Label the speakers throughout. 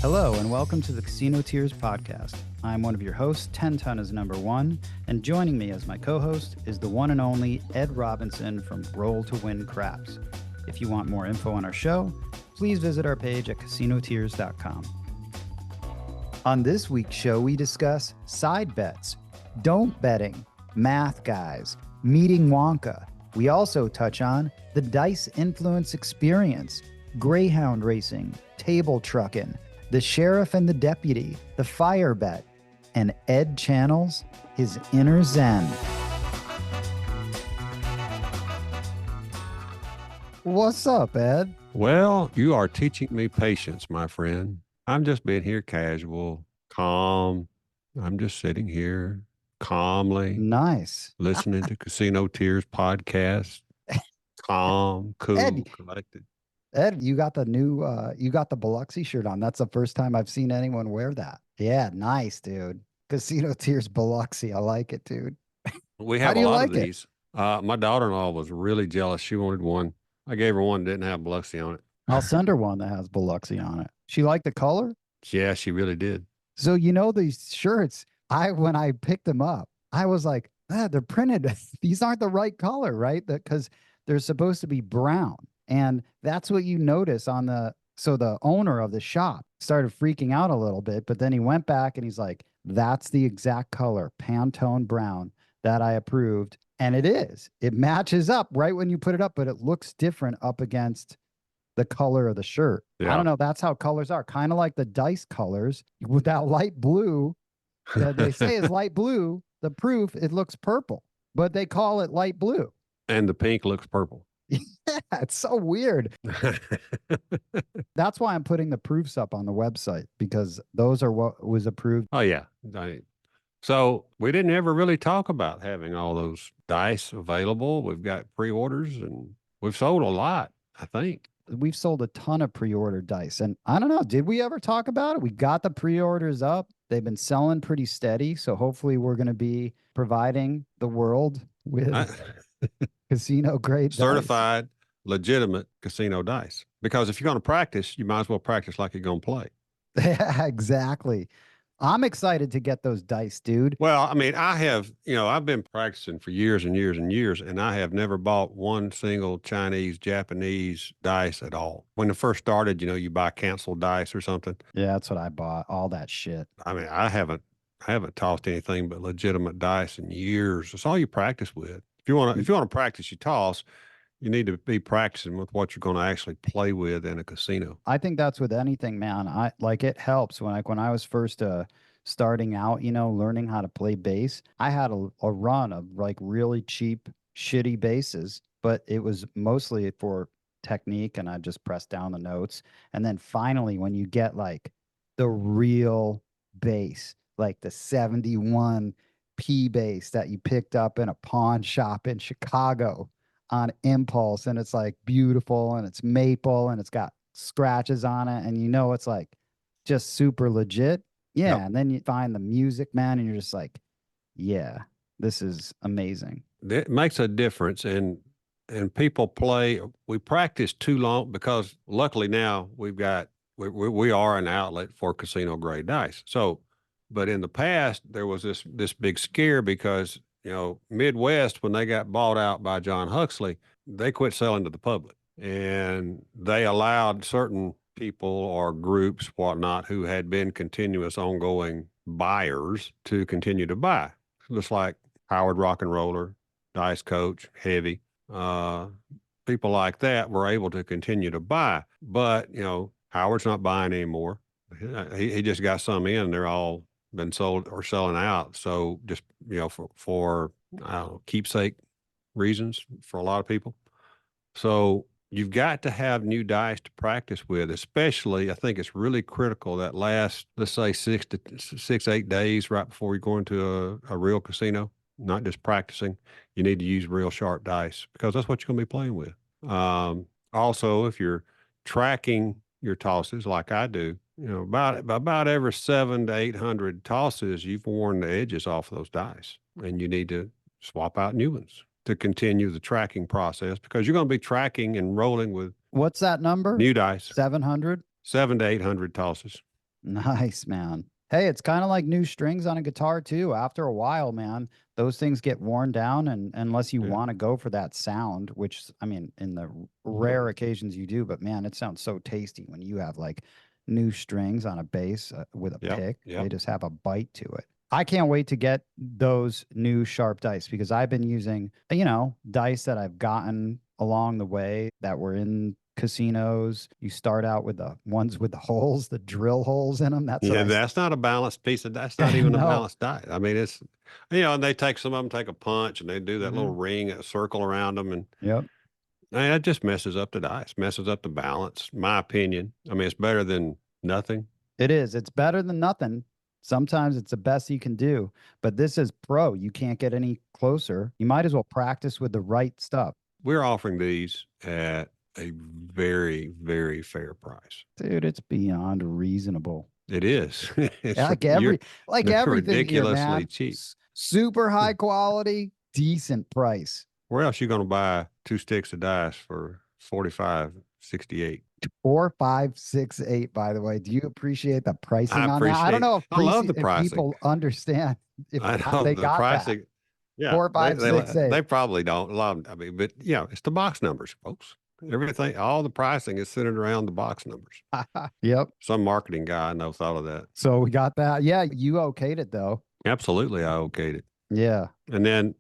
Speaker 1: Hello, and welcome to the Casino Tears podcast. I'm one of your hosts, 10 Ton is number one, and joining me as my co-host is the one and only Ed Robinson from Roll to Win Craps. If you want more info on our show, please visit our page at casinotears.com. On this week's show, we discuss side bets, don't betting, math guys, meeting Wonka. We also touch on the dice influence experience, greyhound racing, table truckin', the sheriff and the deputy, the fire bet, and Ed channels his inner zen. What's up, Ed?
Speaker 2: Well, you are teaching me patience, my friend. I'm just being here casual, calm. I'm just sitting here calmly.
Speaker 1: Nice.
Speaker 2: Listening to Casino Tears podcast. Calm, cool,
Speaker 1: Ed,
Speaker 2: collected.
Speaker 1: Ed, you got the new, you got the Biloxi shirt on. That's the first time I've seen anyone wear that. Yeah, nice, dude. Casino Tears Biloxi. I like it, dude.
Speaker 2: We
Speaker 1: How
Speaker 2: have
Speaker 1: do
Speaker 2: a
Speaker 1: you
Speaker 2: lot
Speaker 1: like
Speaker 2: of these. My daughter-in-law was really jealous. She wanted one. I gave her one that didn't have Biloxi on it.
Speaker 1: I'll send her one that has Biloxi on it. She liked the color?
Speaker 2: Yeah, she really did.
Speaker 1: So you know these shirts, when I picked them up, I was like, they're printed. These aren't the right color, right? Because they're supposed to be brown. And that's what you notice on so the owner of the shop started freaking out a little bit, but then he went back and he's like, that's the exact color, Pantone brown, that I approved. And it is. It matches up right when you put it up, but it looks different up against the color of the shirt.
Speaker 2: Yeah.
Speaker 1: I don't know. That's how colors are. Kind of like the dice colors with that light blue that they say is light blue. The proof, it looks purple, but they call it light blue.
Speaker 2: And the pink looks purple.
Speaker 1: Yeah, it's so weird. That's why I'm putting the proofs up on the website, because those are what was approved.
Speaker 2: Oh, yeah. So we didn't ever really talk about having all those dice available. We've got pre-orders and we've sold a lot, I think.
Speaker 1: We've sold a ton of pre-order dice. And I don't know, did we ever talk about it? We got the pre-orders up. They've been selling pretty steady. So hopefully we're going to be providing the world with casino grade
Speaker 2: certified, legitimate casino dice. Because if you're going to practice, you might as well practice like you're going to play.
Speaker 1: Yeah, exactly. I'm excited to get those dice, dude.
Speaker 2: Well, I mean, I've been practicing for years and years and years, and I have never bought one single Chinese, Japanese dice at all. When it first started, you buy canceled dice or something.
Speaker 1: Yeah, that's what I bought. All that shit.
Speaker 2: I mean, I haven't tossed anything but legitimate dice in years. It's all you practice with. If you want to practice, you toss. You need to be practicing with what you're going to actually play with in a casino.
Speaker 1: I think that's with anything, man. It helps when I was first starting out, learning how to play bass. I had a run of like really cheap, shitty basses, but it was mostly for technique, and I just pressed down the notes. And then finally, when you get like the real bass, like the 71 P bass that you picked up in a pawn shop in Chicago on impulse, and it's like beautiful and it's maple and it's got scratches on it, and it's like just super legit. Yeah. Yep. And then you find the music, man, and you're just like, yeah, this is amazing.
Speaker 2: It makes a difference. And people we practice too long, because luckily now we are an outlet for casino grade dice. So, but in the past there was this big scare because Midwest, when they got bought out by John Huxley, they quit selling to the public, and they allowed certain people or groups, whatnot, who had been continuous ongoing buyers to continue to buy. Just like Howard Rock and Roller, Dice Coach, Heavy, people like that were able to continue to buy. But, Howard's not buying anymore. He just got some in, they're all been sold or selling out. So just, for I don't know, keepsake reasons for a lot of people. So you've got to have new dice to practice with, especially I think it's really critical that last, let's say 8 days right before you go into a real casino, not just practicing. You need to use real sharp dice because that's what you're going to be playing with. Also, if you're tracking your tosses like I do, about every 700 to 800 tosses, you've worn the edges off of those dice, and you need to swap out new ones to continue the tracking process, because you're going to be tracking and rolling with.
Speaker 1: What's that number?
Speaker 2: New dice.
Speaker 1: 700?
Speaker 2: 700 to 800 tosses.
Speaker 1: Nice, man. Hey, it's kind of like new strings on a guitar too. After a while, man, those things get worn down, and unless you
Speaker 2: Yeah.
Speaker 1: want to go for that sound, which I mean, in the rare occasions you do, but man, it sounds so tasty when you have like new strings on a bass with a
Speaker 2: Yep.
Speaker 1: pick. They
Speaker 2: Yep.
Speaker 1: just have a bite to it. I can't wait to get those new sharp dice because I've been using, dice that I've gotten along the way that were in casinos. You start out with the ones with the holes, the drill holes in them. That's what
Speaker 2: Yeah,
Speaker 1: I
Speaker 2: that's not a balanced piece of that's not even a
Speaker 1: no.
Speaker 2: balanced diet. I mean, it's and they take some of them take a punch and they do that little
Speaker 1: Hmm.
Speaker 2: ring, a circle around them, and
Speaker 1: Yep.
Speaker 2: it just messes up the dice, messes up the balance. My opinion. I mean, it's better than nothing.
Speaker 1: It is. It's better than nothing. Sometimes it's the best you can do, but this is pro. You can't get any closer. You might as well practice with the right stuff.
Speaker 2: We're offering these at a very, very fair price.
Speaker 1: Dude, it's beyond reasonable.
Speaker 2: It is.
Speaker 1: Yeah,
Speaker 2: It's you're
Speaker 1: like
Speaker 2: they're
Speaker 1: everything here,
Speaker 2: ridiculously
Speaker 1: man.
Speaker 2: cheap.
Speaker 1: Super high quality, decent price.
Speaker 2: Where else you going to buy two sticks of dice for 45.68?
Speaker 1: 4568, by the way. Do you appreciate the
Speaker 2: I
Speaker 1: pricing on that? I don't
Speaker 2: appreciate.
Speaker 1: know if
Speaker 2: I love the
Speaker 1: if
Speaker 2: pricing.
Speaker 1: people understand if
Speaker 2: I
Speaker 1: how
Speaker 2: know
Speaker 1: they
Speaker 2: the
Speaker 1: got that.
Speaker 2: pricing. Yeah,
Speaker 1: Four, five, six,
Speaker 2: they
Speaker 1: eight.
Speaker 2: probably don't. A lot. I mean, but yeah, it's the box numbers, folks. Everything, all the pricing is centered around the box numbers.
Speaker 1: Yep.
Speaker 2: Some marketing guy I know thought of that.
Speaker 1: So we got that. Yeah, you okayed it though.
Speaker 2: Absolutely, I okayed it.
Speaker 1: Yeah.
Speaker 2: And then,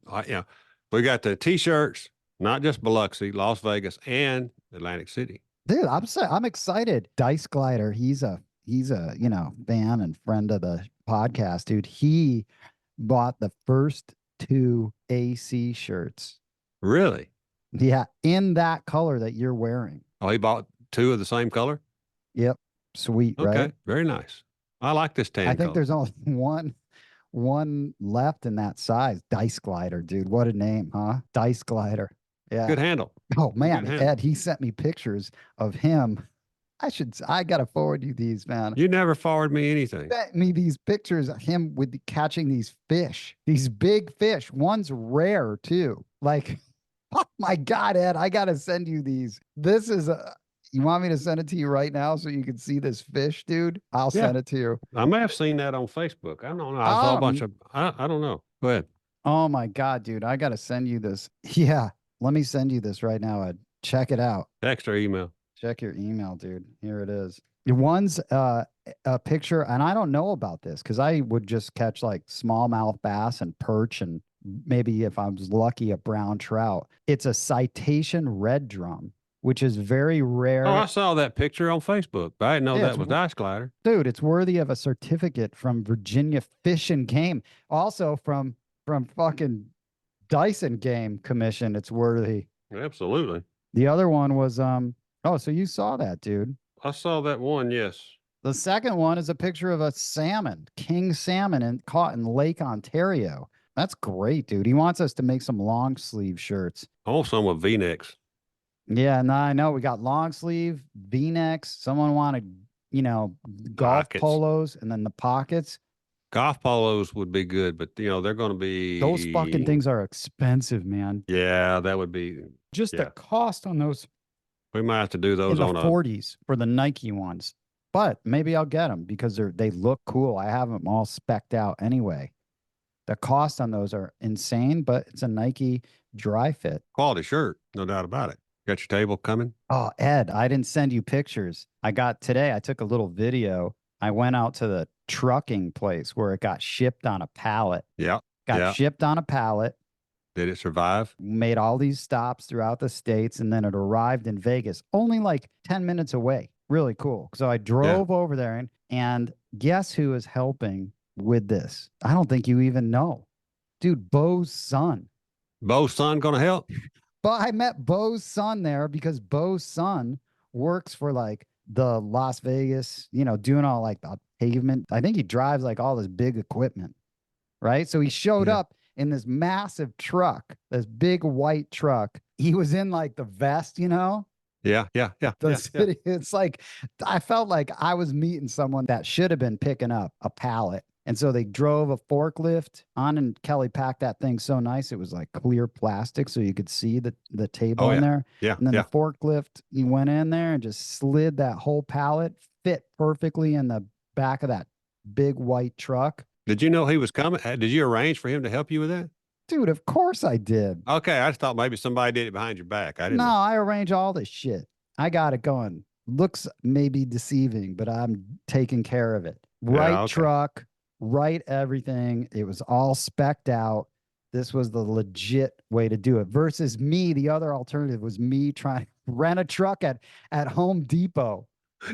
Speaker 2: we got the T-shirts, not just Biloxi, Las Vegas, and Atlantic City.
Speaker 1: Dude, I'm excited. Dice Glider, he's a, fan and friend of the podcast, dude. He bought the first two AC shirts.
Speaker 2: Really?
Speaker 1: Yeah, in that color that you're wearing.
Speaker 2: Oh, he bought two of the same color.
Speaker 1: Yep. Sweet, right?
Speaker 2: Okay, very nice. I like this
Speaker 1: I
Speaker 2: tan
Speaker 1: think
Speaker 2: color.
Speaker 1: there's only one left in that size. Dice Glider, dude. What a name, huh? Dice Glider. Yeah.
Speaker 2: Good handle.
Speaker 1: Oh
Speaker 2: Good
Speaker 1: man,
Speaker 2: handle.
Speaker 1: Ed, he sent me pictures of him. I gotta forward you these, man.
Speaker 2: You never forward me anything.
Speaker 1: Sent me these pictures of him with catching these fish, these big fish. One's rare too. Like, oh my God, Ed, I gotta send you these. This is a. You want me to send it to you right now so you can see this fish, dude? I'll
Speaker 2: Yeah,
Speaker 1: send it to you.
Speaker 2: I may have seen that on Facebook. I don't know. I saw a bunch
Speaker 1: Um,
Speaker 2: of. I don't know. Go ahead.
Speaker 1: oh my God, dude, I gotta send you this. Yeah, let me send you this right now, Ed. Check it out.
Speaker 2: Text or email.
Speaker 1: Check your email, dude. Here it is. One's a picture, and I don't know about this because I would just catch like smallmouth bass and perch, and maybe if I was lucky, a brown trout. It's a citation red drum, which is very
Speaker 2: Oh, I
Speaker 1: rare.
Speaker 2: saw that picture on Facebook, but I didn't know
Speaker 1: Yeah,
Speaker 2: that was Dice Glider.
Speaker 1: dude, it's worthy of a certificate from Virginia Fish and Game. Also from fucking Dyson Game Commission. It's worthy.
Speaker 2: Absolutely.
Speaker 1: The other one was oh, so you saw that, dude.
Speaker 2: I saw that one. Yes.
Speaker 1: The second one is a picture of a salmon, king salmon, and caught in Lake Ontario. That's great, dude. He wants us to make some long sleeve shirts.
Speaker 2: I want some with V-necks.
Speaker 1: Yeah, no, I know. We got long sleeve, V-necks. Someone wanted, golf
Speaker 2: Pockets.
Speaker 1: polos, and then the pockets.
Speaker 2: Golf polos would be good, but they're going to be
Speaker 1: Those fucking things are expensive, man.
Speaker 2: Yeah, that would be.
Speaker 1: Just the
Speaker 2: Yeah,
Speaker 1: cost on those
Speaker 2: we might have to do
Speaker 1: in
Speaker 2: those
Speaker 1: the
Speaker 2: on a.
Speaker 1: 40s for the Nike ones. But maybe I'll get them because they look cool. I have them all specced out anyway. The cost on those are insane, but it's a Nike dry fit.
Speaker 2: Quality shirt, no doubt about it. Got your table coming?
Speaker 1: Oh, Ed, I didn't send you pictures. I took a little video. I went out to the trucking place where it got shipped on a pallet.
Speaker 2: Yeah.
Speaker 1: Got
Speaker 2: Yeah.
Speaker 1: shipped on a pallet,
Speaker 2: Did it survive?
Speaker 1: made all these stops throughout the states, and then it arrived in Vegas, only like 10 minutes away. Really cool. So I drove over there and guess who is helping with this? I don't think you even know. Dude, Bo's son.
Speaker 2: Bo's son going to help?
Speaker 1: But I met Bo's son there because Bo's son works for like the Las Vegas, doing all like the pavement. I think he drives like all this big equipment, right? So he showed
Speaker 2: Yeah.
Speaker 1: up in this massive truck, this big white truck. He was in like the vest,
Speaker 2: Yeah.
Speaker 1: the city. It's like I felt like I was meeting someone that should have been picking up a pallet. And so they drove a forklift on, and Kelly packed that thing so nice. It was like clear plastic so you could see the table
Speaker 2: Oh,
Speaker 1: in
Speaker 2: yeah.
Speaker 1: there.
Speaker 2: Yeah.
Speaker 1: And then
Speaker 2: Yeah.
Speaker 1: the forklift, you went in there and just slid that whole pallet, fit perfectly in the back of that big white truck.
Speaker 2: Did you know he was coming? Did you arrange for him to help you with that?
Speaker 1: Dude, of course I did.
Speaker 2: Okay, I just thought maybe somebody did it behind your back. I didn't
Speaker 1: No,
Speaker 2: know.
Speaker 1: I arrange all this shit. I got it going. Looks maybe deceiving, but I'm taking care of it.
Speaker 2: Yeah,
Speaker 1: Right
Speaker 2: okay.
Speaker 1: truck, right everything. It was all specked out. This was the legit way to do it versus me. The other alternative was me trying to rent a truck at Home Depot.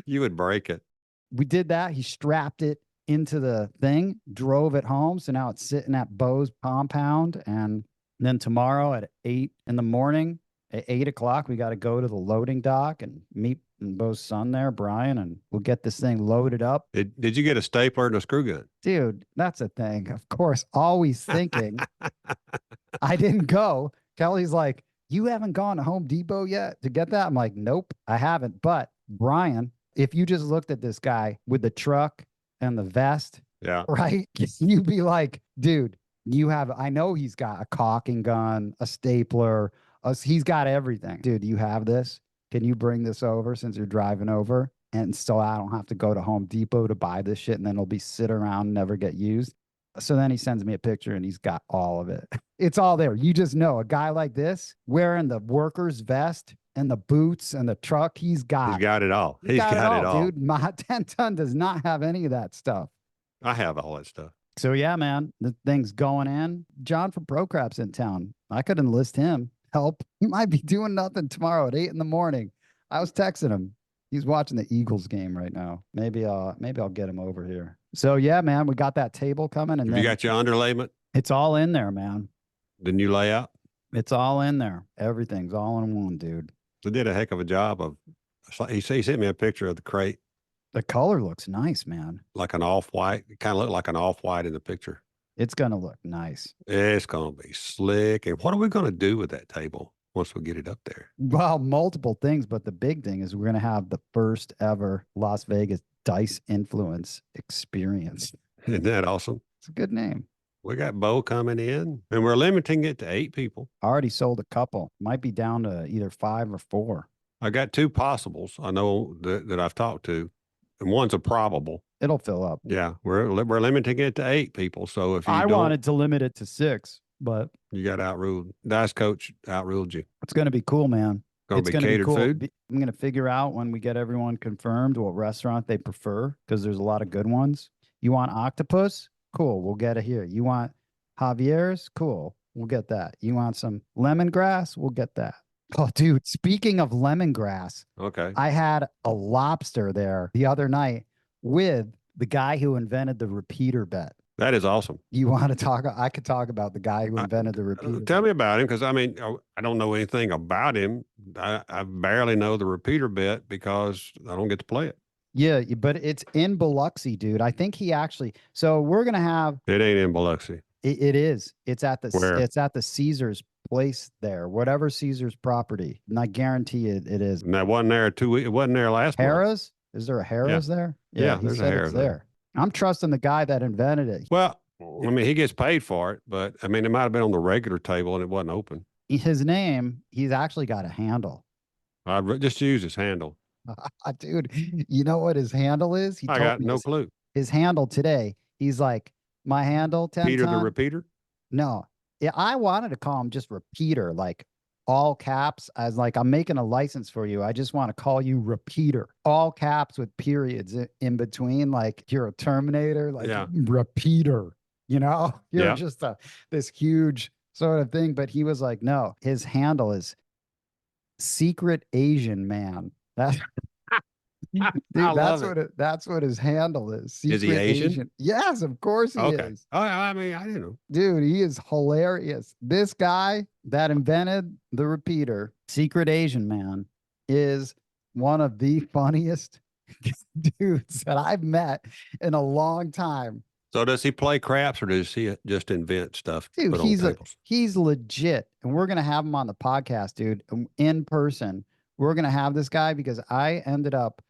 Speaker 2: You would break it.
Speaker 1: We did that. He strapped it into the thing, drove it home. So now it's sitting at Bo's compound. And then tomorrow at 8 in the morning, at 8 o'clock, we got to go to the loading dock and meet Bo's son there, Brian, and we'll get this thing loaded up.
Speaker 2: Did you get a stapler and a screw gun?
Speaker 1: Dude, that's a thing. Of course, always thinking. I didn't go. Kelly's like, you haven't gone to Home Depot yet to get that? I'm like, nope, I haven't. But Brian, if you just looked at this guy with the truck and the vest,
Speaker 2: Yeah.
Speaker 1: right? You'd be like, dude, I know he's got a caulking gun, a stapler, he's got everything. Dude, you have this? Can you bring this over since you're driving over? And so I don't have to go to Home Depot to buy this shit and then it'll be sit around, never get used. So then he sends me a picture and he's got all of it. It's all there. You just know a guy like this wearing the worker's vest and the boots and the truck, he's got
Speaker 2: it all.
Speaker 1: He's got it all, dude. My 10 ton does not have any of that stuff.
Speaker 2: I have all that stuff.
Speaker 1: So yeah, man, the thing's going in. John from Pro Crap's in town. I could enlist him. Help. He might be doing nothing tomorrow at 8 in the morning. I was texting him. He's watching the Eagles game right now. Maybe I'll get him over here. So yeah, man, we got that table coming, and
Speaker 2: Have
Speaker 1: then
Speaker 2: you got your underlayment?
Speaker 1: it's all in there, man.
Speaker 2: The new layout?
Speaker 1: It's all in there. Everything's all in one, dude.
Speaker 2: They did a heck of a job of. He sent me a picture of the crate,
Speaker 1: The color looks nice, man.
Speaker 2: like an off white. It kind of looked like an off white in the picture.
Speaker 1: It's gonna look nice.
Speaker 2: It's gonna be slick. And what are we gonna do with that table once we get it up there?
Speaker 1: Well, multiple things, but the big thing is we're gonna have the first ever Las Vegas dice influence experience.
Speaker 2: Isn't that awesome?
Speaker 1: It's a good name.
Speaker 2: We got Bo coming in, and we're limiting it to 8 people.
Speaker 1: I already sold a couple. Might be down to either 5 or 4.
Speaker 2: I got 2 possibles. I know that I've talked to, and one's a probable.
Speaker 1: It'll fill up.
Speaker 2: Yeah, we're limiting it to 8 people. So if you
Speaker 1: I
Speaker 2: don't,
Speaker 1: wanted to limit it to 6, but
Speaker 2: you got outruled. Dice coach outruled you.
Speaker 1: it's gonna be cool, man.
Speaker 2: Gonna
Speaker 1: It's
Speaker 2: be
Speaker 1: gonna be
Speaker 2: catered
Speaker 1: cool.
Speaker 2: food.
Speaker 1: I'm gonna figure out when we get everyone confirmed what restaurant they prefer because there's a lot of good ones. You want octopus? Cool, we'll get it here. You want Javier's? Cool, we'll get that. You want some lemongrass? We'll get that. Oh, dude, speaking of lemongrass,
Speaker 2: Okay.
Speaker 1: I had a lobster there the other night with the guy who invented the repeater bet.
Speaker 2: That is awesome.
Speaker 1: You want to talk? I could talk about the guy who invented the repeater.
Speaker 2: Tell me about him, because I mean, I don't know anything about him. I barely know the repeater bet because I don't get to play it.
Speaker 1: Yeah, but it's in Biloxi, dude. I think he actually. So we're gonna have.
Speaker 2: It ain't in Biloxi.
Speaker 1: It is. It's at the.
Speaker 2: Where?
Speaker 1: It's at the Caesar's place there. Whatever Caesar's property, and I guarantee it is.
Speaker 2: And that wasn't there 2 weeks. It wasn't there last month.
Speaker 1: Harrah's? Is there a Harrah's there?
Speaker 2: Yeah,
Speaker 1: he
Speaker 2: there's a
Speaker 1: said it's
Speaker 2: Harrah's there.
Speaker 1: I'm trusting the guy that invented it.
Speaker 2: Well, I mean, he gets paid for it, but I mean, it might have been on the regular table and it wasn't open.
Speaker 1: His name. He's actually got a handle.
Speaker 2: I just use his handle.
Speaker 1: Dude, you know what his handle is? He
Speaker 2: I
Speaker 1: told
Speaker 2: got
Speaker 1: me
Speaker 2: no
Speaker 1: his,
Speaker 2: clue.
Speaker 1: his handle today. He's like, my handle, 10
Speaker 2: Peter the
Speaker 1: ton.
Speaker 2: repeater.
Speaker 1: No, yeah, I wanted to call him just Repeater, like all caps. I was like, I'm making a license for you. I just want to call you Repeater, all caps with periods in between, like you're a Terminator, like
Speaker 2: Yeah.
Speaker 1: Repeater. You know, you're
Speaker 2: Yeah.
Speaker 1: just this huge sort of thing. But he was like, no, his handle is Secret Asian Man. That's dude,
Speaker 2: I
Speaker 1: that's
Speaker 2: love
Speaker 1: what that's what his handle is.
Speaker 2: Is he
Speaker 1: Secret
Speaker 2: Asian?
Speaker 1: Yes, of course he
Speaker 2: Okay.
Speaker 1: is.
Speaker 2: Oh, I mean, I didn't know.
Speaker 1: Dude, he is hilarious. This guy that invented the repeater, Secret Asian Man, is one of the funniest dudes that I've met in a long time.
Speaker 2: So does he play craps or does he just invent stuff to
Speaker 1: Dude,
Speaker 2: put on tables?
Speaker 1: he's legit. And we're gonna have him on the podcast, dude, in person. We're gonna have this guy because I ended up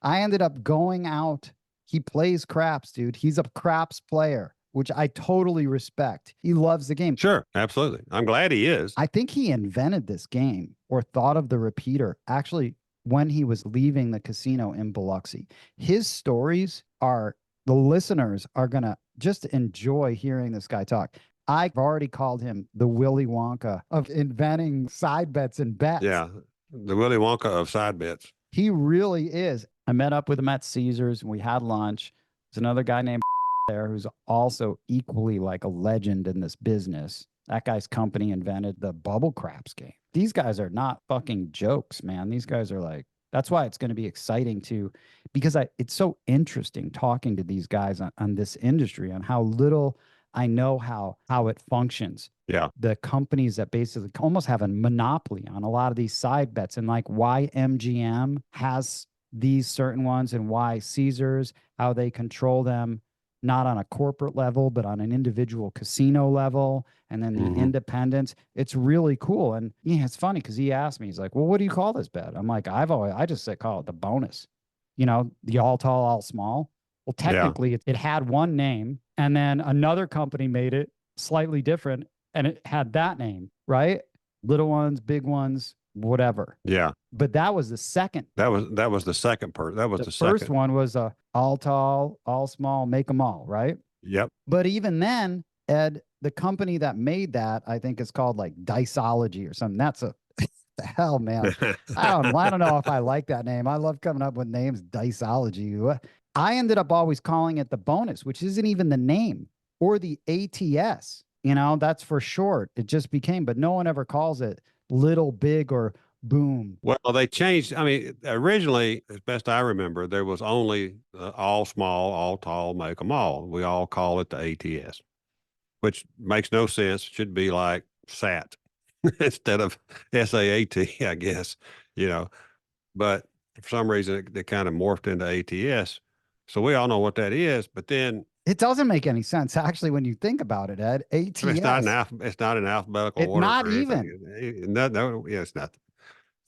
Speaker 1: going out. He plays craps, dude. He's a craps player, which I totally respect. He loves the game.
Speaker 2: Sure, absolutely. I'm glad he is.
Speaker 1: I think he invented this game or thought of the repeater actually when he was leaving the casino in Biloxi. His stories are the listeners are going to just enjoy hearing this guy talk. I've already called him the Willy Wonka of inventing side bets and bets.
Speaker 2: Yeah. The Willy Wonka of side bets.
Speaker 1: He really is. I met up with him at Caesars and we had lunch. There's another guy named there who's also equally like a legend in this business. That guy's company invented the bubble craps game. These guys are not fucking jokes, man. These guys are like, that's why it's going to be exciting to, because it's so interesting talking to these guys on this industry, on how little I know how it functions.
Speaker 2: Yeah.
Speaker 1: The companies that basically almost have a monopoly on a lot of these side bets, and like why MGM has these certain ones and why Caesars, how they control them, not on a corporate level, but on an individual casino level, and then the independents. It's really cool. And yeah, it's funny because he asked me, he's like, well, what do you call this bet? I'm like, I just say call it the bonus, the all tall, all small. Well, technically it had one name and then another company made it slightly different and it had that name, right? Little ones, big ones, whatever.
Speaker 2: Yeah.
Speaker 1: But that was the second.
Speaker 2: That was the second part. That was the
Speaker 1: first
Speaker 2: second
Speaker 1: one was all tall, all small, make them all, right?
Speaker 2: Yep.
Speaker 1: But even then, Ed, the company that made that, I think is called like Diceology or something. That's the hell, man. I don't know if I like that name. I love coming up with names, Diceology. I ended up always calling it the bonus, which isn't even the name, or the ATS. That's for short. It just became, but no one ever calls it little, big, or boom.
Speaker 2: Well, they changed. I mean, originally, as best I remember, there was only all small, all tall, make them all. We all call it the ATS, which makes no sense. It should be like SAT instead of SAAT, I guess, But for some reason, it kind of morphed into ATS. So we all know what that is. But then
Speaker 1: it doesn't make any sense, actually, when you think about it, Ed. ATS.
Speaker 2: It's not in alphabetical order.
Speaker 1: Not even.
Speaker 2: No, yeah, it's nothing.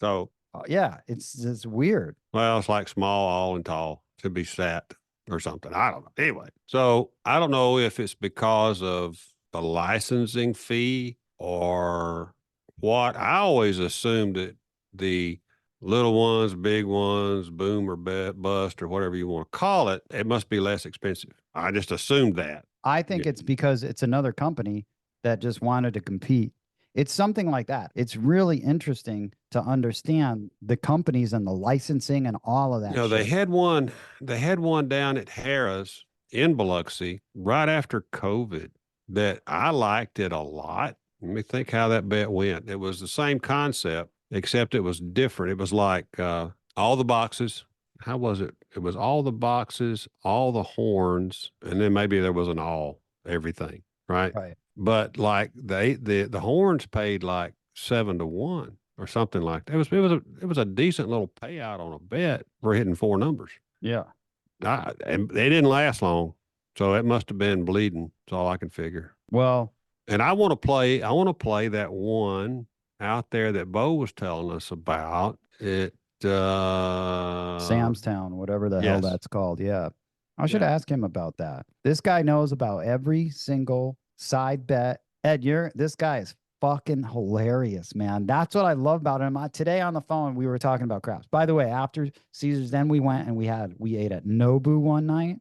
Speaker 2: So
Speaker 1: yeah, it's just weird.
Speaker 2: Well, it's like small, all, and tall. Should be SAT or something. I don't know. Anyway, so I don't know if it's because of the licensing fee or what. I always assumed that the little ones, big ones, boom or bust or whatever you want to call it, it must be less expensive. I just assumed that.
Speaker 1: I think it's because it's another company that just wanted to compete. It's something like that. It's really interesting to understand the companies and the licensing and all of that.
Speaker 2: They had one down at Harrah's in Biloxi right after COVID that I liked it a lot. Let me think how that bet went. It was the same concept, except it was different. It was like all the boxes. How was it? It was all the boxes, all the horns, and then maybe there was an everything, right?
Speaker 1: Right.
Speaker 2: But like the horns paid like 7-1 or something like that. It was a decent little payout on a bet for hitting 4 numbers.
Speaker 1: Yeah.
Speaker 2: And they didn't last long. So it must have been bleeding. That's all I can figure.
Speaker 1: Well,
Speaker 2: and I want to play that one out there that Bo was telling us about. It
Speaker 1: Sam's Town, whatever the hell that's called. Yeah. I should ask him about that. This guy knows about every single side bet. Ed, this guy is fucking hilarious, man. That's what I love about him. Today on the phone, we were talking about craps. By the way, after Caesars, then we went and we ate at Nobu one night,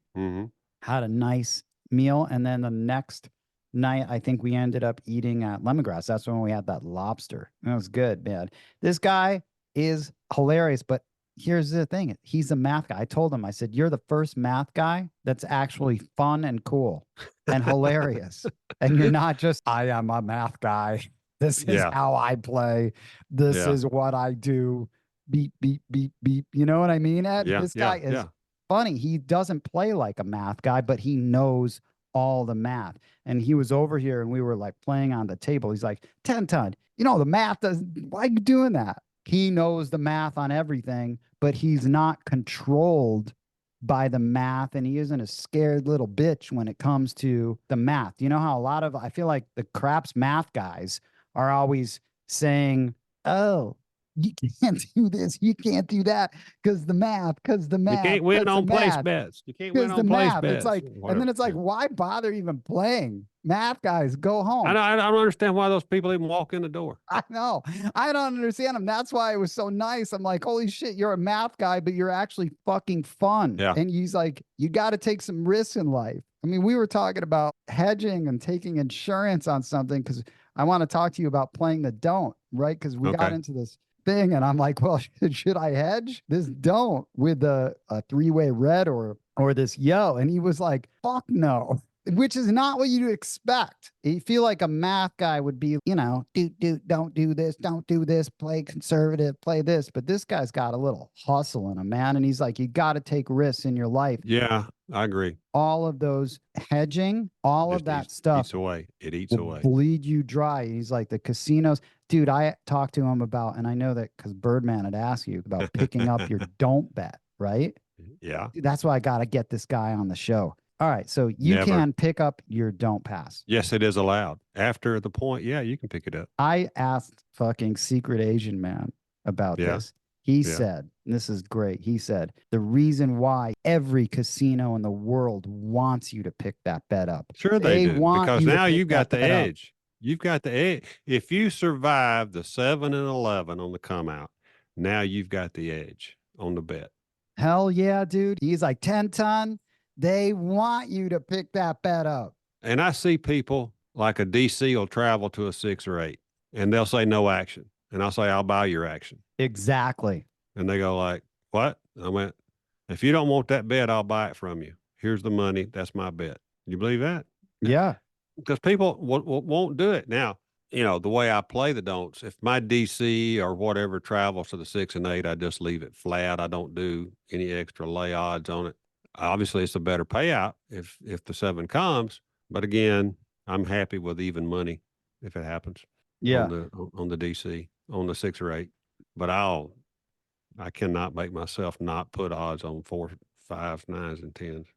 Speaker 1: had a nice meal. And then the next night, I think we ended up eating at Lemongrass. That's when we had that lobster. It was good, man. This guy is hilarious, but here's the thing. He's a math guy. I told him, I said, you're the first math guy that's actually fun and cool and hilarious. And you're not just, I am a math guy. This is how I play. This is what I do. Beep, beep, beep, beep. You know what I mean, Ed? This guy is funny. He doesn't play like a math guy, but he knows all the math. And he was over here and we were like playing on the table. He's like, 10 ton, the math doesn't, why are you doing that? He knows the math on everything, but he's not controlled by the math, and he isn't a scared little bitch when it comes to the math. You know how I feel like the craps math guys are always saying, oh, you can't do this, you can't do that because the
Speaker 2: You
Speaker 1: math,
Speaker 2: can't win
Speaker 1: because the
Speaker 2: on place
Speaker 1: math,
Speaker 2: bets. You can't win
Speaker 1: because the
Speaker 2: on place
Speaker 1: math. It's
Speaker 2: bets.
Speaker 1: like, and then
Speaker 2: Whatever.
Speaker 1: it's like,
Speaker 2: Yeah.
Speaker 1: why bother even playing? Math guys, go home.
Speaker 2: I don't understand why those people even walk in the door.
Speaker 1: I know. I don't understand him. That's why it was so nice. I'm like, holy shit, you're a math guy, but you're actually fucking fun.
Speaker 2: Yeah.
Speaker 1: And he's like, you got to take some risks in life. I mean, we were talking about hedging and taking insurance on something because I want to talk to you about playing the don't, right? Because we got
Speaker 2: Okay.
Speaker 1: into this thing and I'm like, well, should I hedge this don't with a three-way red or this yo? And he was like, fuck no. Which is not what you expect. You feel like a math guy would be, don't do this, play conservative, play this. But this guy's got a little hustle in him, man. And he's like, you got to take risks in your life.
Speaker 2: Yeah, I agree.
Speaker 1: All of those hedging, all of
Speaker 2: Just
Speaker 1: that stuff
Speaker 2: eats away. It eats
Speaker 1: will
Speaker 2: away.
Speaker 1: bleed you dry. He's like, the casinos, dude, I talked to him about, and I know that because Birdman had asked you about picking up your don't bet, right?
Speaker 2: Yeah.
Speaker 1: Dude, that's why I got to get this guy on the show. All right, so you
Speaker 2: Never.
Speaker 1: can pick up your don't pass.
Speaker 2: Yes, it is allowed. After the point, yeah, you can pick it up.
Speaker 1: I asked fucking Secret Asian Man about
Speaker 2: Yeah.
Speaker 1: this. He
Speaker 2: Yeah.
Speaker 1: said, and this is great. He said, the reason why every casino in the world wants you to pick that bet up.
Speaker 2: Sure they do.
Speaker 1: Want
Speaker 2: Because
Speaker 1: you to
Speaker 2: now
Speaker 1: pick
Speaker 2: you've got
Speaker 1: that
Speaker 2: the
Speaker 1: bet up.
Speaker 2: edge. You've got the edge. If you survive the 7 and 11 on the come out, now you've got the edge on the bet.
Speaker 1: Hell yeah, dude. He's like 10 ton. They want you to pick that bet up.
Speaker 2: And I see people like a DC will travel to a 6 or 8 and they'll say no action. And I'll say, I'll buy your action.
Speaker 1: Exactly.
Speaker 2: And they go like, what? I went, if you don't want that bet, I'll buy it from you. Here's the money. That's my bet. You believe that?
Speaker 1: Yeah.
Speaker 2: Because people won't do it. Now, the way I play the don'ts, if my DC or whatever travels to the 6 and 8, I just leave it flat. I don't do any extra lay odds on it. Obviously, it's a better payout if the 7 comes. But again, I'm happy with even money if it happens
Speaker 1: Yeah.
Speaker 2: on the DC on the 6 or 8. But I cannot make myself not put odds on 4, 5, 9s, and 10s.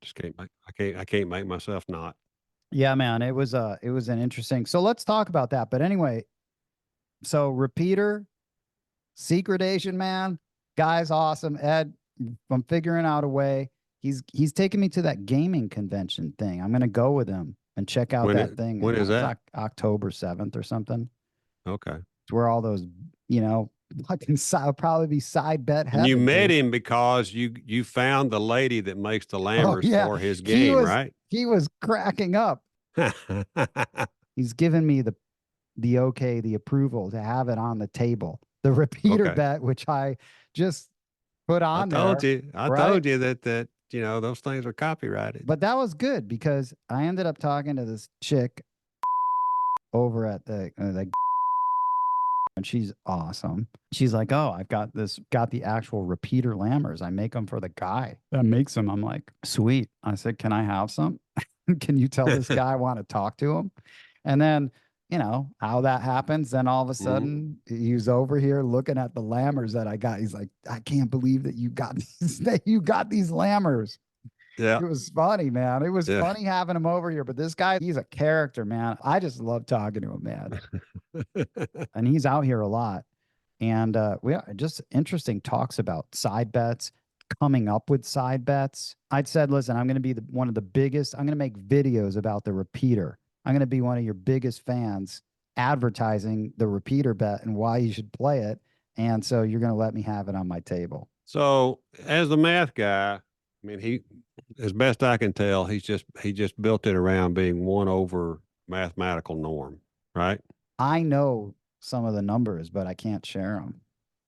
Speaker 2: Just can't make I can't make myself not.
Speaker 1: Yeah, man. It was an interesting. So let's talk about that. But anyway, so repeater, Secret Asian Man, guy's awesome. Ed, I'm figuring out a way. He's taking me to that gaming convention thing. I'm gonna go with him and check out that thing.
Speaker 2: When is that?
Speaker 1: October 7th or something.
Speaker 2: Okay.
Speaker 1: It's where all those, fucking probably be side bet
Speaker 2: And you
Speaker 1: heaven,
Speaker 2: met
Speaker 1: dude.
Speaker 2: him because you found the lady that makes the
Speaker 1: Oh
Speaker 2: lammers
Speaker 1: yeah,
Speaker 2: for his game, right?
Speaker 1: he was cracking up. He's given me the okay, the approval to have it on the table. The repeater
Speaker 2: Okay.
Speaker 1: bet, which I just put on there.
Speaker 2: I
Speaker 1: right?
Speaker 2: told you that those things are copyrighted.
Speaker 1: But that was good because I ended up talking to this chick over at the and she's awesome. She's like, "Oh, I've got the actual repeater lammers. I make them for the guy that makes them." I'm like, "Sweet." I said, "Can I have some? Can you tell this guy I want to talk to him?" And then, how that happens. Then all of a sudden, he's over here looking at the lammers that I got. He's like, "I can't believe that you got these. That you got these lammers."
Speaker 2: Yeah.
Speaker 1: It was funny, man. It was funny having him over here. But this guy, he's a character, man. I just love talking to him, man. And he's out here a lot. And we are just interesting talks about side bets, coming up with side bets. I'd said, listen, I'm going to be one of the biggest. I'm going to make videos about the repeater. I'm going to be one of your biggest fans advertising the repeater bet and why you should play it. And so you're going to let me have it on my table.
Speaker 2: So as the math guy, I mean, as best I can tell, he just built it around being 1 over mathematical norm, right?
Speaker 1: I know some of the numbers, but I can't share them.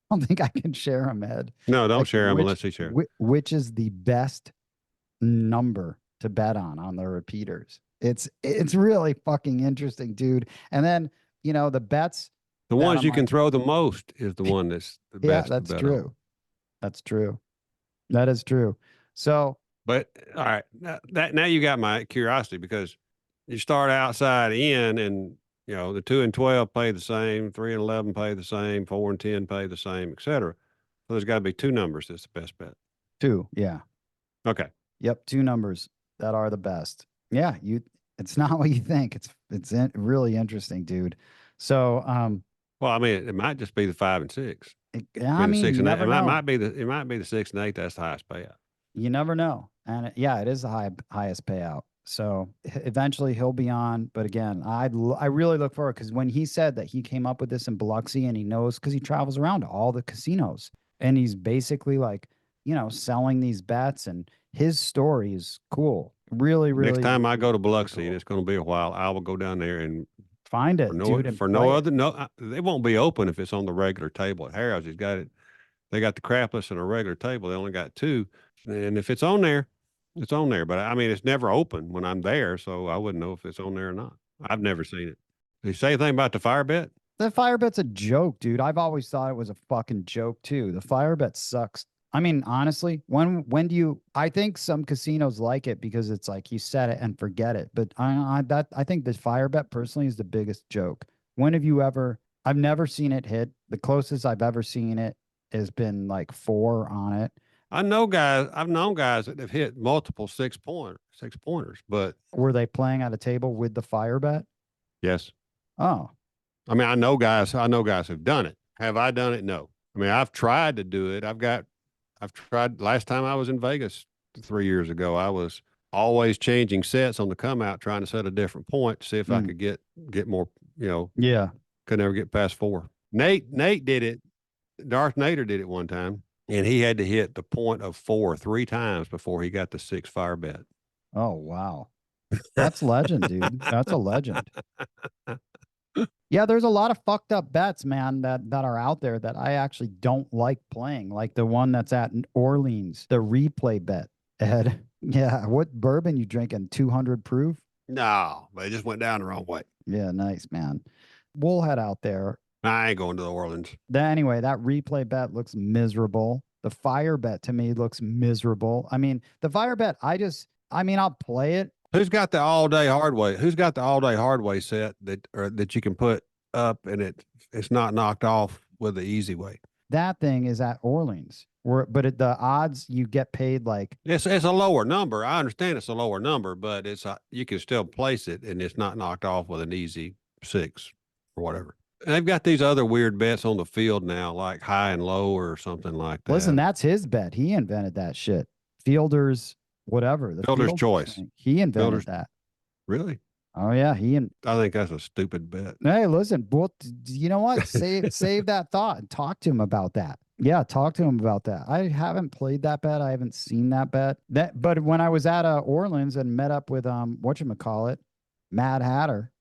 Speaker 1: I don't think I can share them, Ed.
Speaker 2: No, don't share them unless he shares.
Speaker 1: Which is the best number to bet on the repeaters? It's really fucking interesting, dude. And then the bets.
Speaker 2: The ones you can throw the most is the one that's the best.
Speaker 1: Yeah, that's true. That's true. That is true. So,
Speaker 2: but all right, now you got my curiosity because you start outside in, and the 2 and 12 pay the same, 3 and 11 pay the same, 4 and 10 pay the same, etc. So there's got to be 2 numbers that's the best bet.
Speaker 1: 2, yeah.
Speaker 2: Okay.
Speaker 1: Yep, 2 numbers that are the best. Yeah, it's not what you think. It's really interesting, dude. So,
Speaker 2: Well, I mean, it might just be the 5 and 6. I
Speaker 1: I
Speaker 2: mean, the
Speaker 1: mean,
Speaker 2: 6
Speaker 1: you
Speaker 2: and 8.
Speaker 1: never know.
Speaker 2: It might be the 6 and 8. That's the highest payout.
Speaker 1: You never know. And yeah, it is the highest payout. So eventually he'll be on. But again, I really look forward because when he said that he came up with this in Biloxi and he knows because he travels around to all the casinos and he's basically like, selling these bets and his story is cool. Really,
Speaker 2: Next
Speaker 1: really,
Speaker 2: time I
Speaker 1: really,
Speaker 2: go to
Speaker 1: really
Speaker 2: Biloxi, and
Speaker 1: cool.
Speaker 2: it's going to be a while, I will go down there and
Speaker 1: Find it, dude, and
Speaker 2: for no
Speaker 1: play it.
Speaker 2: other no, they won't be open if it's on the regular table at Harrah's. He's got it. They got the crapless and a regular table. They only got two, and if it's on there, it's on there. But I mean, it's never open when I'm there, so I wouldn't know if it's on there or not. I've never seen it. Did you say anything about the fire bet?
Speaker 1: The fire bet's a joke, dude. I've always thought it was a fucking joke too. The fire bet sucks. I mean, honestly, when do you? I think some casinos like it because it's like you set it and forget it. But I think the fire bet personally is the biggest joke. When have you ever? I've never seen it hit. The closest I've ever seen it has been like four on it.
Speaker 2: I know guys. I've known guys that have hit multiple 6 pointers. But
Speaker 1: Were they playing at a table with the fire bet?
Speaker 2: yes,
Speaker 1: Oh,
Speaker 2: I mean, I know guys. I know guys who've done it. Have I done it? No. I mean, I've tried to do it. I've tried. Last time I was in Vegas 3 years ago, I was always changing sets on the come out, trying to set a different point to see if I
Speaker 1: mm,
Speaker 2: could get more. You know,
Speaker 1: yeah.
Speaker 2: could never get past four. Nate did it. Darth Nader did it one time, and he had to hit the point of four 3 times before he got the 6 fire bet.
Speaker 1: Oh wow, that's legend, dude. That's a legend. Yeah, there's a lot of fucked up bets, man, that are out there that I actually don't like playing. Like the one that's at Orleans, the replay bet. Ed, yeah, what bourbon you drinking? 200 proof?
Speaker 2: No, but it just went down the wrong way.
Speaker 1: Yeah, nice, man. We'll head out there.
Speaker 2: I ain't going to the Orleans.
Speaker 1: Anyway, that replay bet looks miserable. The fire bet to me looks miserable. I mean, the fire bet, I mean, I'll play it.
Speaker 2: Who's got the all day hard way? Who's got the all day hard way set that you can put up and it's not knocked off with the easy way?
Speaker 1: That thing is at Orleans. The odds you get paid like
Speaker 2: It's a lower number. I understand it's a lower number, but you can still place it and it's not knocked off with an easy 6 or whatever. And they've got these other weird bets on the field now, like high and low or something like
Speaker 1: listen,
Speaker 2: that.
Speaker 1: that's his bet. He invented that shit. Fielders, whatever. The
Speaker 2: Builder's
Speaker 1: Fielders
Speaker 2: choice.
Speaker 1: thing. He invented
Speaker 2: Builders
Speaker 1: that.
Speaker 2: really?
Speaker 1: Oh yeah,
Speaker 2: I think that's a stupid bet.
Speaker 1: hey, listen, well, you know what? Save that thought and talk to him about that. Yeah, talk to him about that. I haven't played that bet. I haven't seen that bet. But when I was at Orleans and met up with whatchamacallit, Mad Hatter,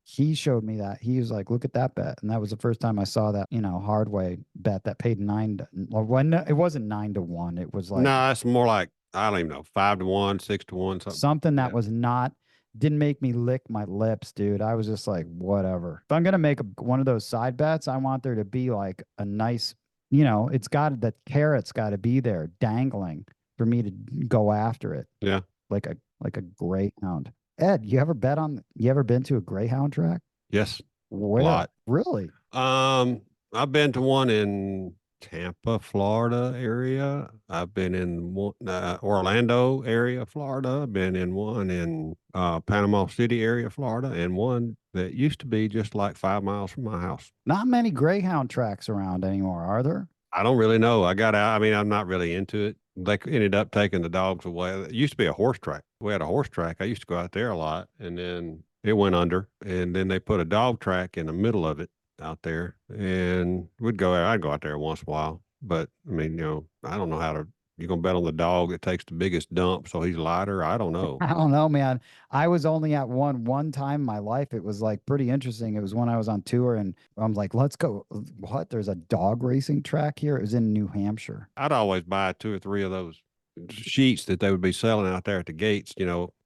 Speaker 1: he showed me that. He was like, look at that bet. And that was the first time I saw that, hardway bet that paid it wasn't 9 to 1. It was like
Speaker 2: No, it's more like I don't even know, 5 to 1, 6 to 1, something.
Speaker 1: something that
Speaker 2: Yeah.
Speaker 1: was not didn't make me lick my lips, dude. I was just like, whatever. If I'm gonna make one of those side bets, I want there to be like a nice, it's got the carrot's got to be there dangling for me to go after it,
Speaker 2: Yeah.
Speaker 1: like a greyhound. Ed, you ever been to a greyhound track?
Speaker 2: Yes. A
Speaker 1: Where?
Speaker 2: lot.
Speaker 1: Really?
Speaker 2: I've been to one in Tampa, Florida area. I've been in one, Orlando area, Florida. I've been in one in Panama City area, Florida, and one that used to be just like 5 miles from my house.
Speaker 1: Not many greyhound tracks around anymore, are there?
Speaker 2: I don't really know. I got out. I mean, I'm not really into it. They ended up taking the dogs away. It used to be a horse track. We had a horse track. I used to go out there a lot, and then it went under, and then they put a dog track in the middle of it out there, and I'd go out there once in a while. But I mean, I don't know how to. You're gonna bet on the dog that takes the biggest dump, so he's lighter. I don't know.
Speaker 1: I don't know, man. I was only at one time in my life. It was like pretty interesting. It was when I was on tour and I'm like, let's go. What? There's a dog racing track here. It was in New Hampshire.
Speaker 2: I'd always buy 2 or 3 of those sheets that they would be selling out there at the gates,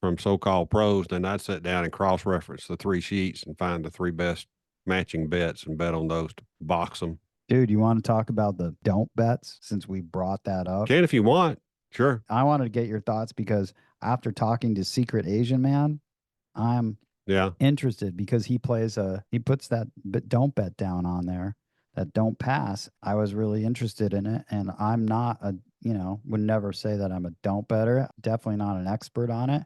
Speaker 2: from so-called pros. Then I'd sit down and cross-reference the 3 sheets and find the 3 best matching bets and bet on those to box them.
Speaker 1: Dude, you want to talk about the don't bets since we brought that up?
Speaker 2: Can if you want. Sure.
Speaker 1: I wanted to get your thoughts because after talking to Secret Asian Man, I'm
Speaker 2: Yeah.
Speaker 1: interested because he puts that don't bet down on there, that don't pass. I was really interested in it, and I'm not would never say that I'm a don't better. Definitely not an expert on it.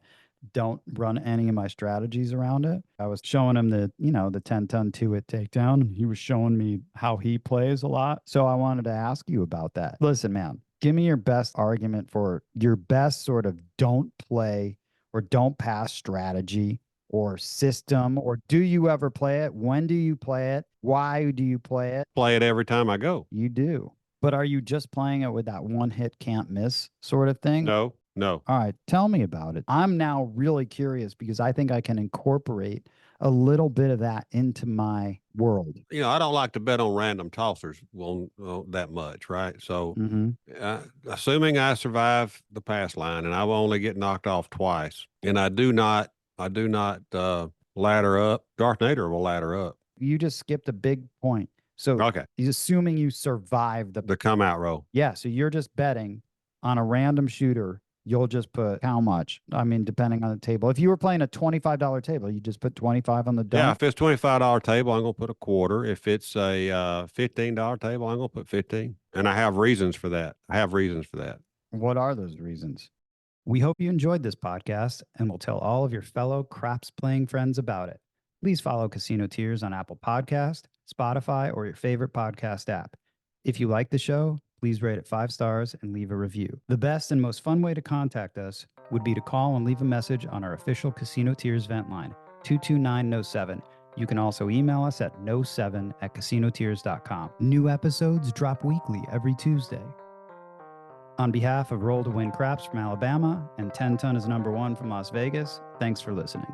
Speaker 1: don't run any of my strategies around it. I was showing him the, the 10-ton 2-hit takedown. And he was showing me how he plays a lot. So I wanted to ask you about that. Listen, man, give me your best argument for your best sort of don't play or don't pass strategy or system, or do you ever play it? When do you play it? Why do you play it?
Speaker 2: Play it every time I go.
Speaker 1: You do. But are you just playing it with that one hit can't miss sort of thing?
Speaker 2: No, no.
Speaker 1: All right, tell me about it. I'm now really curious because I think I can incorporate a little bit of that into my world.
Speaker 2: I don't like to bet on random tossers that much, right? So,
Speaker 1: Mm-hmm.
Speaker 2: assuming I survive the pass line and I will only get knocked off twice, and I do not ladder up. Darth Nader will ladder up.
Speaker 1: You just skipped a big point. So
Speaker 2: Okay,
Speaker 1: he's assuming you survive
Speaker 2: the come out roll.
Speaker 1: Yeah, so you're just betting on a random shooter. You'll just put how much? I mean, depending on the table. If you were playing a $25 table, you just put 25 on the
Speaker 2: Yeah,
Speaker 1: dunk.
Speaker 2: if it's $25 table, I'm gonna put a quarter. If it's a $15 table, I'm gonna put 15. And I have reasons for that.
Speaker 1: What are those reasons? We hope you enjoyed this podcast and will tell all of your fellow craps playing friends about it. Please follow Casino Tears on Apple Podcast, Spotify, or your favorite podcast app. If you like the show, please rate it 5 stars and leave a review. The best and most fun way to contact us would be to call and leave a message on our official Casino Tears vent line, 229-07. You can also email us at no7@casinotears.com. New episodes drop weekly every Tuesday. On behalf of Roll to Win Craps from Alabama and 10 Ton is #1 from Las Vegas, thanks for listening.